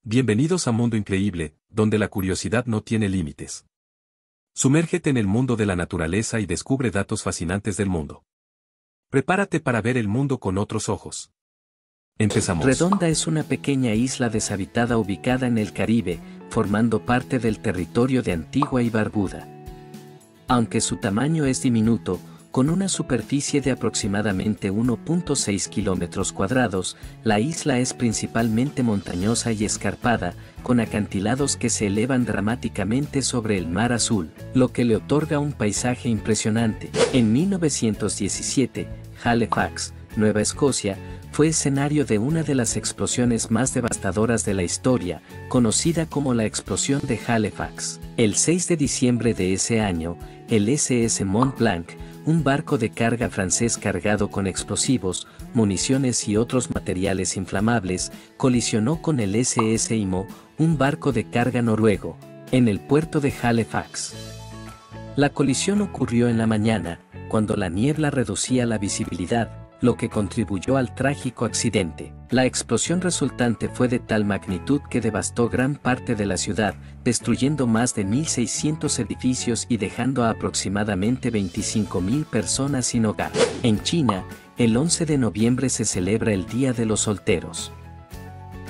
Bienvenidos a Mundo Increíble, donde la curiosidad no tiene límites. Sumérgete en el mundo de la naturaleza y descubre datos fascinantes del mundo. Prepárate para ver el mundo con otros ojos. Empezamos. Redonda es una pequeña isla deshabitada ubicada en el Caribe, formando parte del territorio de Antigua y Barbuda. Aunque su tamaño es diminuto, con una superficie de aproximadamente 1.6 kilómetros cuadrados, la isla es principalmente montañosa y escarpada, con acantilados que se elevan dramáticamente sobre el mar azul, lo que le otorga un paisaje impresionante. En 1917, Halifax, Nueva Escocia, fue escenario de una de las explosiones más devastadoras de la historia, conocida como la explosión de Halifax. El 6 de diciembre de ese año, el SS Mont Blanc, un barco de carga francés cargado con explosivos, municiones y otros materiales inflamables, colisionó con el SS Imo, un barco de carga noruego, en el puerto de Halifax. La colisión ocurrió en la mañana, cuando la niebla reducía la visibilidad, lo que contribuyó al trágico accidente. La explosión resultante fue de tal magnitud que devastó gran parte de la ciudad, destruyendo más de 1.600 edificios y dejando a aproximadamente 25.000 personas sin hogar. En China, el 11 de noviembre se celebra el Día de los Solteros.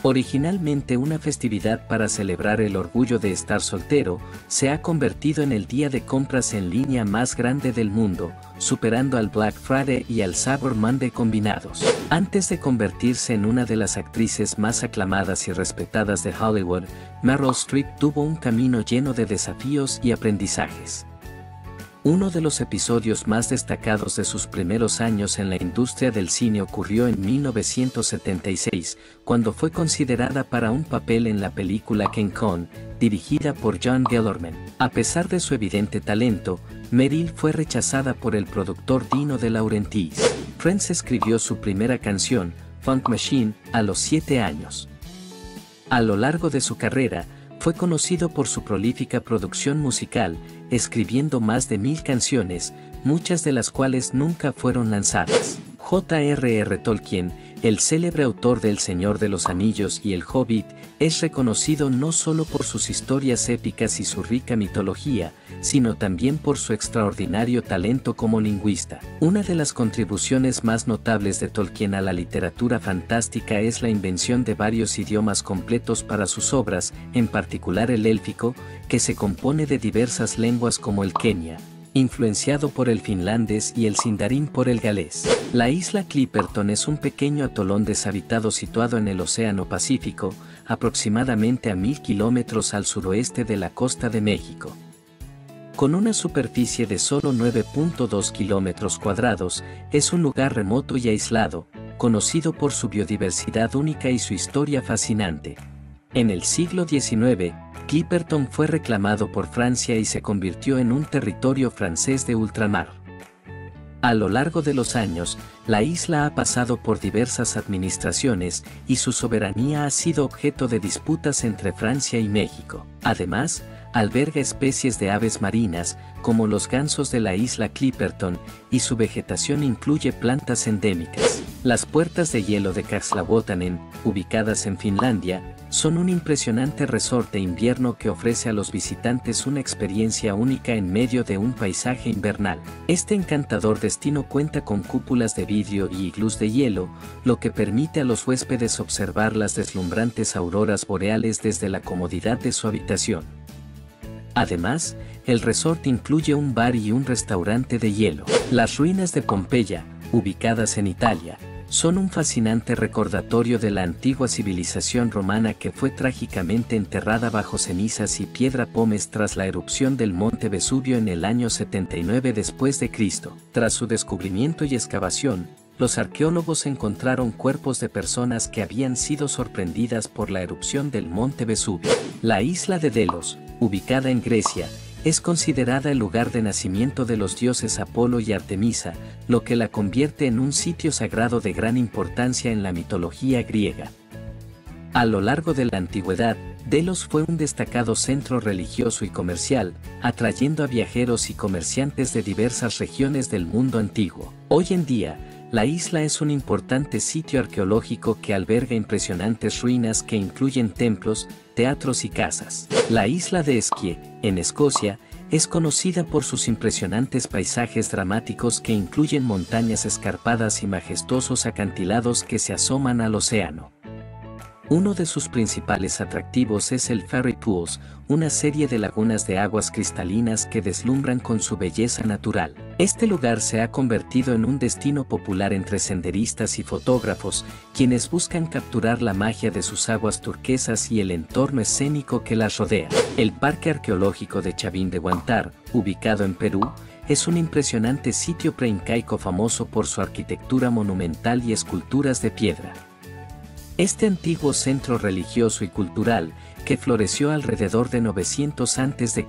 Originalmente una festividad para celebrar el orgullo de estar soltero, se ha convertido en el día de compras en línea más grande del mundo, superando al Black Friday y al Cyber Monday combinados. Antes de convertirse en una de las actrices más aclamadas y respetadas de Hollywood, Meryl Streep tuvo un camino lleno de desafíos y aprendizajes. Uno de los episodios más destacados de sus primeros años en la industria del cine ocurrió en 1976, cuando fue considerada para un papel en la película King Kong, dirigida por John Guillermin. A pesar de su evidente talento, Meryl fue rechazada por el productor Dino De Laurentiis. Prince escribió su primera canción, Funk Machine, a los 7 años. A lo largo de su carrera, fue conocido por su prolífica producción musical, escribiendo más de 1000 canciones, muchas de las cuales nunca fueron lanzadas. J.R.R. Tolkien, el célebre autor del Señor de los Anillos y El Hobbit, es reconocido no solo por sus historias épicas y su rica mitología, sino también por su extraordinario talento como lingüista. Una de las contribuciones más notables de Tolkien a la literatura fantástica es la invención de varios idiomas completos para sus obras, en particular el élfico, que se compone de diversas lenguas como el quenya, influenciado por el finlandés, y el sindarin por el galés. La isla Clipperton es un pequeño atolón deshabitado situado en el Océano Pacífico, aproximadamente a 1000 kilómetros al suroeste de la costa de México. Con una superficie de solo 9.2 kilómetros cuadrados, es un lugar remoto y aislado, conocido por su biodiversidad única y su historia fascinante. En el siglo XIX, Clipperton fue reclamado por Francia y se convirtió en un territorio francés de ultramar. A lo largo de los años, la isla ha pasado por diversas administraciones y su soberanía ha sido objeto de disputas entre Francia y México. Además, alberga especies de aves marinas, como los gansos de la isla Clipperton, y su vegetación incluye plantas endémicas. Las puertas de hielo de Kaxlavotanen, ubicadas en Finlandia, son un impresionante resort de invierno que ofrece a los visitantes una experiencia única en medio de un paisaje invernal. Este encantador destino cuenta con cúpulas de vidrio y iglús de hielo, lo que permite a los huéspedes observar las deslumbrantes auroras boreales desde la comodidad de su habitación. Además, el resort incluye un bar y un restaurante de hielo. Las ruinas de Pompeya, ubicadas en Italia, son un fascinante recordatorio de la antigua civilización romana que fue trágicamente enterrada bajo cenizas y piedra pómez tras la erupción del monte Vesubio en el año 79 después de Cristo. Tras su descubrimiento y excavación, los arqueólogos encontraron cuerpos de personas que habían sido sorprendidas por la erupción del monte Vesubio. La isla de Delos, ubicada en Grecia, es considerada el lugar de nacimiento de los dioses Apolo y Artemisa, lo que la convierte en un sitio sagrado de gran importancia en la mitología griega. A lo largo de la antigüedad, Delos fue un destacado centro religioso y comercial, atrayendo a viajeros y comerciantes de diversas regiones del mundo antiguo. Hoy en día, La isla es un importante sitio arqueológico que alberga impresionantes ruinas que incluyen templos, teatros y casas. La isla de Skye, en Escocia, es conocida por sus impresionantes paisajes dramáticos que incluyen montañas escarpadas y majestuosos acantilados que se asoman al océano. Uno de sus principales atractivos es el Fairy Pools, una serie de lagunas de aguas cristalinas que deslumbran con su belleza natural. Este lugar se ha convertido en un destino popular entre senderistas y fotógrafos, quienes buscan capturar la magia de sus aguas turquesas y el entorno escénico que las rodea. El Parque Arqueológico de Chavín de Huántar, ubicado en Perú, es un impresionante sitio preincaico famoso por su arquitectura monumental y esculturas de piedra. Este antiguo centro religioso y cultural, que floreció alrededor de 900 a.C.,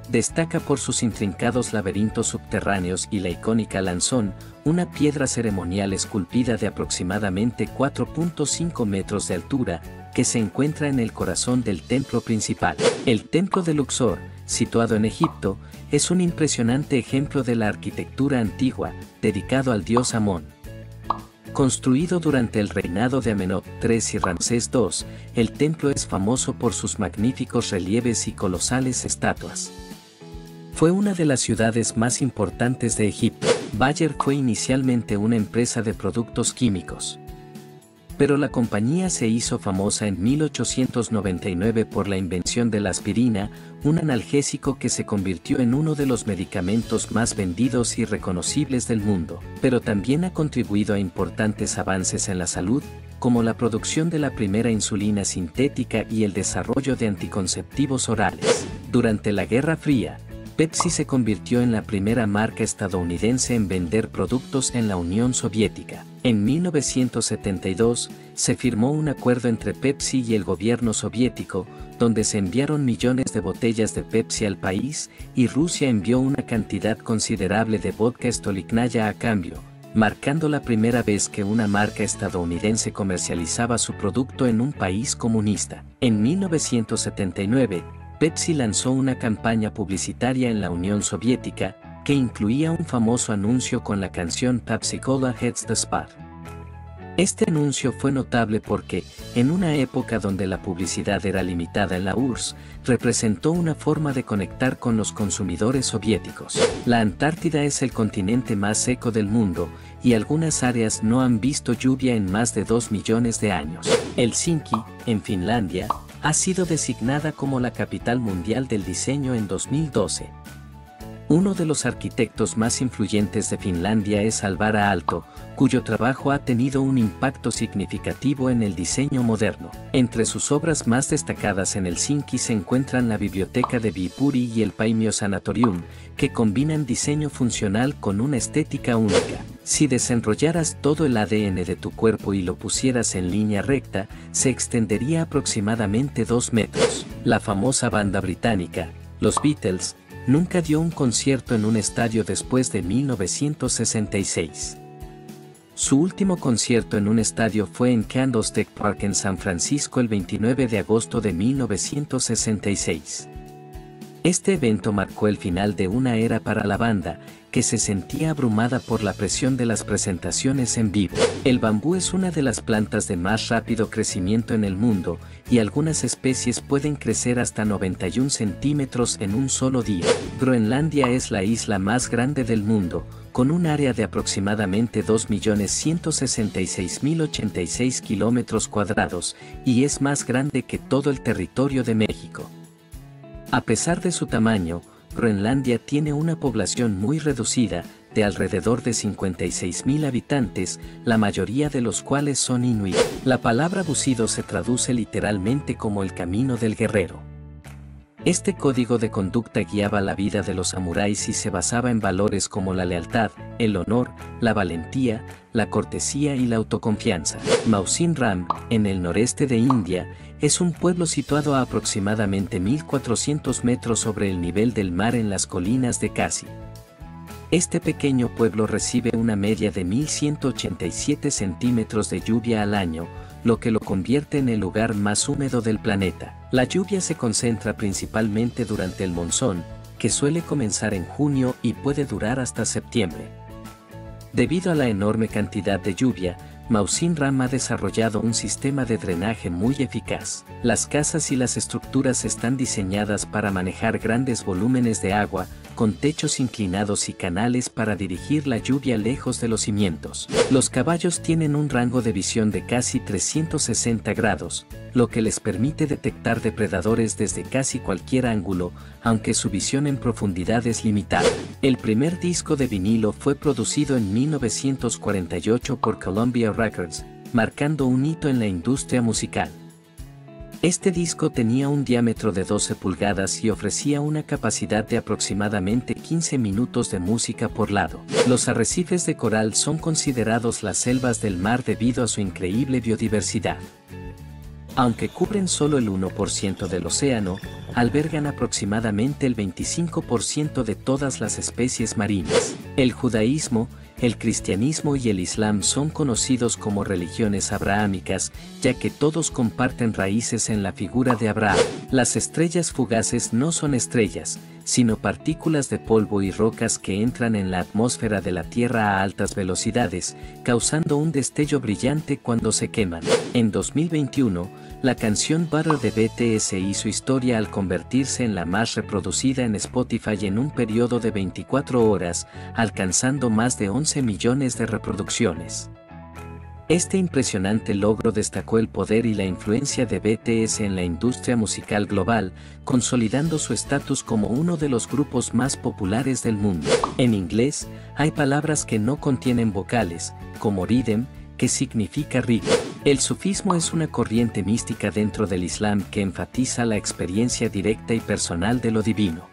destaca por sus intrincados laberintos subterráneos y la icónica lanzón, una piedra ceremonial esculpida de aproximadamente 4.5 metros de altura, que se encuentra en el corazón del templo principal. El Templo de Luxor, situado en Egipto, es un impresionante ejemplo de la arquitectura antigua, dedicado al dios Amón. Construido durante el reinado de Amenhotep III y Ramsés II, el templo es famoso por sus magníficos relieves y colosales estatuas. Fue una de las ciudades más importantes de Egipto. Bayer fue inicialmente una empresa de productos químicos. Pero la compañía se hizo famosa en 1899 por la invención de la aspirina, un analgésico que se convirtió en uno de los medicamentos más vendidos y reconocibles del mundo, pero también ha contribuido a importantes avances en la salud, como la producción de la primera insulina sintética y el desarrollo de anticonceptivos orales. Durante la Guerra Fría, Pepsi se convirtió en la primera marca estadounidense en vender productos en la Unión Soviética. En 1972, se firmó un acuerdo entre Pepsi y el gobierno soviético, donde se enviaron millones de botellas de Pepsi al país, y Rusia envió una cantidad considerable de vodka Stolichnaya a cambio, marcando la primera vez que una marca estadounidense comercializaba su producto en un país comunista. En 1979, Pepsi lanzó una campaña publicitaria en la Unión Soviética, que incluía un famoso anuncio con la canción Pepsi Cola Hits the Spot. Este anuncio fue notable porque, en una época donde la publicidad era limitada en la URSS, representó una forma de conectar con los consumidores soviéticos. La Antártida es el continente más seco del mundo, y algunas áreas no han visto lluvia en más de 2 millones de años. Helsinki, en Finlandia, ha sido designada como la capital mundial del diseño en 2012. Uno de los arquitectos más influyentes de Finlandia es Alvar Aalto, cuyo trabajo ha tenido un impacto significativo en el diseño moderno. Entre sus obras más destacadas en Helsinki se encuentran la Biblioteca de Viipuri y el Paimio Sanatorium, que combinan diseño funcional con una estética única. Si desenrollaras todo el ADN de tu cuerpo y lo pusieras en línea recta, se extendería aproximadamente 2 metros. La famosa banda británica, los Beatles, nunca dio un concierto en un estadio después de 1966. Su último concierto en un estadio fue en Candlestick Park en San Francisco el 29 de agosto de 1966. Este evento marcó el final de una era para la banda, que se sentía abrumada por la presión de las presentaciones en vivo. El bambú es una de las plantas de más rápido crecimiento en el mundo, y algunas especies pueden crecer hasta 91 centímetros en un solo día. Groenlandia es la isla más grande del mundo, con un área de aproximadamente 2.166.086 kilómetros cuadrados, y es más grande que todo el territorio de México. A pesar de su tamaño, Groenlandia tiene una población muy reducida, de alrededor de 56.000 habitantes, la mayoría de los cuales son inuit. La palabra Bushido se traduce literalmente como el camino del guerrero. Este código de conducta guiaba la vida de los samuráis y se basaba en valores como la lealtad, el honor, la valentía, la cortesía y la autoconfianza. Mausin Ram, en el noreste de India, es un pueblo situado a aproximadamente 1.400 metros sobre el nivel del mar en las colinas de Khasi. Este pequeño pueblo recibe una media de 1.187 centímetros de lluvia al año, lo que lo convierte en el lugar más húmedo del planeta. La lluvia se concentra principalmente durante el monzón, que suele comenzar en junio y puede durar hasta septiembre. Debido a la enorme cantidad de lluvia, Mawsyn Ram ha desarrollado un sistema de drenaje muy eficaz. Las casas y las estructuras están diseñadas para manejar grandes volúmenes de agua, con techos inclinados y canales para dirigir la lluvia lejos de los cimientos. Los caballos tienen un rango de visión de casi 360 grados, lo que les permite detectar depredadores desde casi cualquier ángulo, aunque su visión en profundidad es limitada. El primer disco de vinilo fue producido en 1948 por Columbia Records, marcando un hito en la industria musical. Este disco tenía un diámetro de 12 pulgadas y ofrecía una capacidad de aproximadamente 15 minutos de música por lado. Los arrecifes de coral son considerados las selvas del mar debido a su increíble biodiversidad. Aunque cubren solo el 1% del océano, albergan aproximadamente el 25% de todas las especies marinas. El judaísmo, el cristianismo y el islam son conocidos como religiones abrahámicas, ya que todos comparten raíces en la figura de Abraham. Las estrellas fugaces no son estrellas, sino partículas de polvo y rocas que entran en la atmósfera de la Tierra a altas velocidades, causando un destello brillante cuando se queman. En 2021, la canción Butter de BTS hizo historia al convertirse en la más reproducida en Spotify en un periodo de 24 horas, alcanzando más de 11 millones de reproducciones. Este impresionante logro destacó el poder y la influencia de BTS en la industria musical global, consolidando su estatus como uno de los grupos más populares del mundo. En inglés, hay palabras que no contienen vocales, como rhythm, que significa ritmo. El sufismo es una corriente mística dentro del Islam que enfatiza la experiencia directa y personal de lo divino.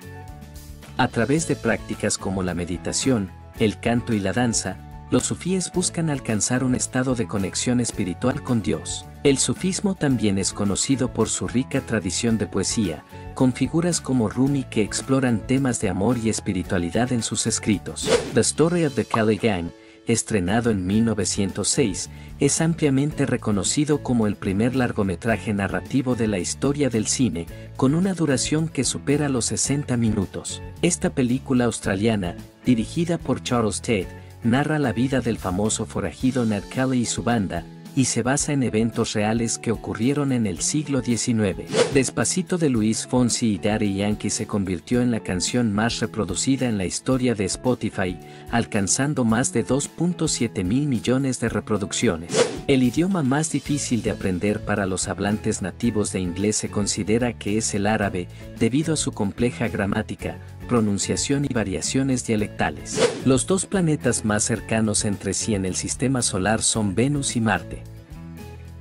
A través de prácticas como la meditación, el canto y la danza, los sufíes buscan alcanzar un estado de conexión espiritual con Dios. El sufismo también es conocido por su rica tradición de poesía, con figuras como Rumi que exploran temas de amor y espiritualidad en sus escritos. The Story of the Kali Gang, estrenado en 1906, es ampliamente reconocido como el primer largometraje narrativo de la historia del cine, con una duración que supera los 60 minutos. Esta película australiana, dirigida por Charles Tate, narra la vida del famoso forajido Ned Kelly y su banda, y se basa en eventos reales que ocurrieron en el siglo XIX. Despacito de Luis Fonsi y Daddy Yankee se convirtió en la canción más reproducida en la historia de Spotify, alcanzando más de 2.7 mil millones de reproducciones. El idioma más difícil de aprender para los hablantes nativos de inglés se considera que es el árabe, debido a su compleja gramática, pronunciación y variaciones dialectales. Los dos planetas más cercanos entre sí en el sistema solar son Venus y Marte.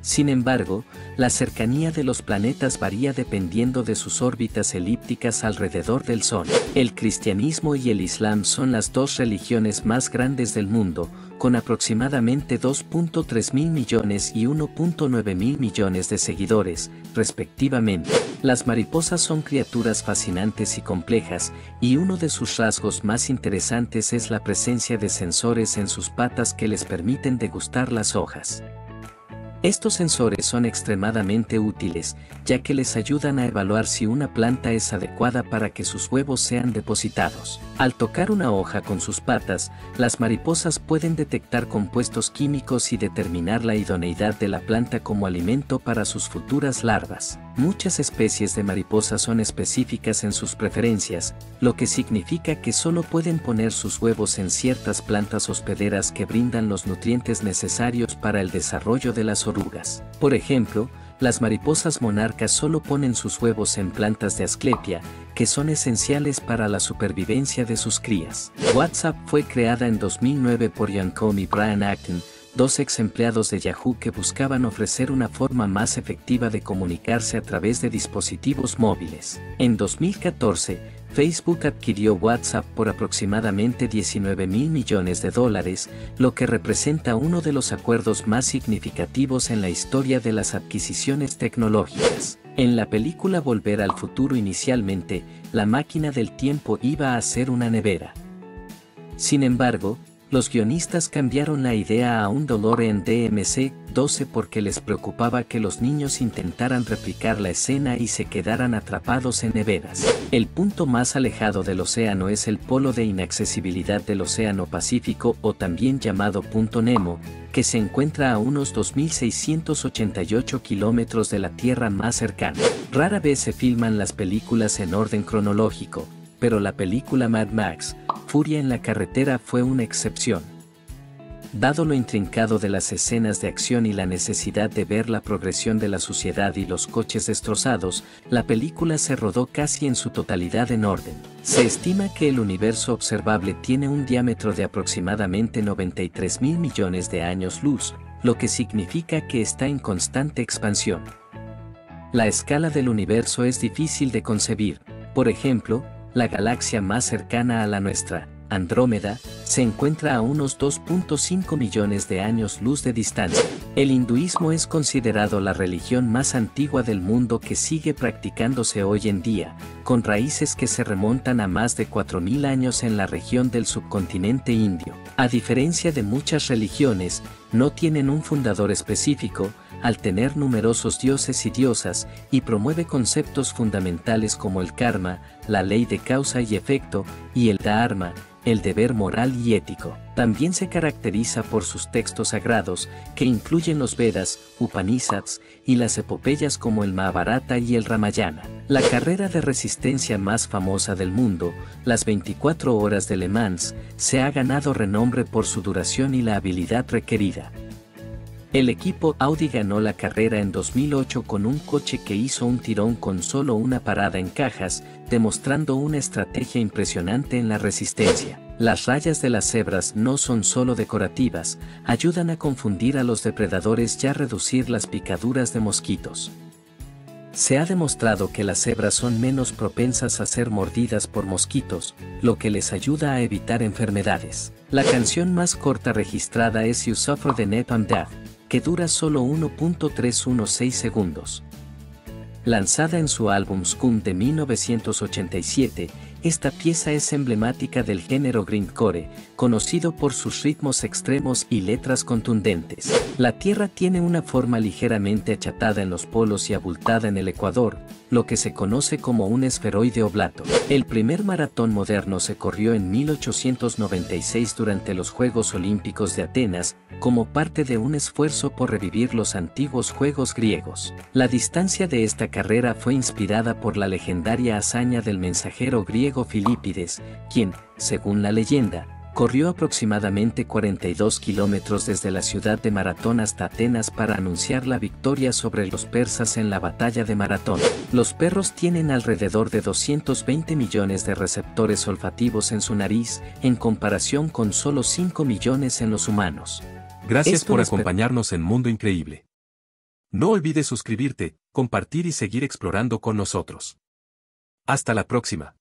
Sin embargo, la cercanía de los planetas varía dependiendo de sus órbitas elípticas alrededor del Sol. El cristianismo y el islam son las dos religiones más grandes del mundo, con aproximadamente 2.3 mil millones y 1.9 mil millones de seguidores, respectivamente. Las mariposas son criaturas fascinantes y complejas, y uno de sus rasgos más interesantes es la presencia de sensores en sus patas que les permiten degustar las hojas. Estos sensores son extremadamente útiles, ya que les ayudan a evaluar si una planta es adecuada para que sus huevos sean depositados. Al tocar una hoja con sus patas, las mariposas pueden detectar compuestos químicos y determinar la idoneidad de la planta como alimento para sus futuras larvas. Muchas especies de mariposas son específicas en sus preferencias, lo que significa que solo pueden poner sus huevos en ciertas plantas hospederas que brindan los nutrientes necesarios para el desarrollo de las orugas. Por ejemplo, las mariposas monarcas solo ponen sus huevos en plantas de Asclepia, que son esenciales para la supervivencia de sus crías. WhatsApp fue creada en 2009 por Ian Combe y Brian Acton, dos ex empleados de Yahoo que buscaban ofrecer una forma más efectiva de comunicarse a través de dispositivos móviles. En 2014, Facebook adquirió WhatsApp por aproximadamente $19 mil millones, lo que representa uno de los acuerdos más significativos en la historia de las adquisiciones tecnológicas. En la película Volver al Futuro inicialmente, la máquina del tiempo iba a ser una nevera. Sin embargo, Los guionistas cambiaron la idea a un DeLorean DMC-12 porque les preocupaba que los niños intentaran replicar la escena y se quedaran atrapados en neveras. El punto más alejado del océano es el polo de inaccesibilidad del Océano Pacífico, o también llamado Punto Nemo, que se encuentra a unos 2.688 kilómetros de la Tierra más cercana. Rara vez se filman las películas en orden cronológico, pero la película Mad Max, Furia en la carretera fue una excepción. Dado lo intrincado de las escenas de acción y la necesidad de ver la progresión de la suciedad y los coches destrozados, la película se rodó casi en su totalidad en orden. Se estima que el universo observable tiene un diámetro de aproximadamente 93.000 millones de años luz, lo que significa que está en constante expansión. La escala del universo es difícil de concebir. Por ejemplo, la galaxia más cercana a la nuestra, Andrómeda, se encuentra a unos 2.5 millones de años luz de distancia. El hinduismo es considerado la religión más antigua del mundo que sigue practicándose hoy en día, con raíces que se remontan a más de 4.000 años en la región del subcontinente indio. A diferencia de muchas religiones, no tienen un fundador específico, al tener numerosos dioses y diosas, y promueve conceptos fundamentales como el karma, la ley de causa y efecto, y el dharma, el deber moral y ético. También se caracteriza por sus textos sagrados, que incluyen los Vedas, Upanishads, y las epopeyas como el Mahabharata y el Ramayana. La carrera de resistencia más famosa del mundo, las 24 horas de Le Mans, se ha ganado renombre por su duración y la habilidad requerida. El equipo Audi ganó la carrera en 2008 con un coche que hizo un tirón con solo una parada en cajas, demostrando una estrategia impresionante en la resistencia. Las rayas de las cebras no son solo decorativas, ayudan a confundir a los depredadores y a reducir las picaduras de mosquitos. Se ha demostrado que las cebras son menos propensas a ser mordidas por mosquitos, lo que les ayuda a evitar enfermedades. La canción más corta registrada es You Suffer the Napalm Death, que dura solo 1.316 segundos. Lanzada en su álbum Scum de 1987, esta pieza es emblemática del género grindcore, conocido por sus ritmos extremos y letras contundentes. La Tierra tiene una forma ligeramente achatada en los polos y abultada en el ecuador, lo que se conoce como un esferoide oblato. El primer maratón moderno se corrió en 1896 durante los Juegos Olímpicos de Atenas, como parte de un esfuerzo por revivir los antiguos Juegos griegos. La distancia de esta carrera fue inspirada por la legendaria hazaña del mensajero griego Filípides, quien, según la leyenda, corrió aproximadamente 42 kilómetros desde la ciudad de Maratón hasta Atenas para anunciar la victoria sobre los persas en la batalla de Maratón. Los perros tienen alrededor de 220 millones de receptores olfativos en su nariz, en comparación con solo 5 millones en los humanos. Gracias por acompañarnos en Mundo Increíble. No olvides suscribirte, compartir y seguir explorando con nosotros. Hasta la próxima.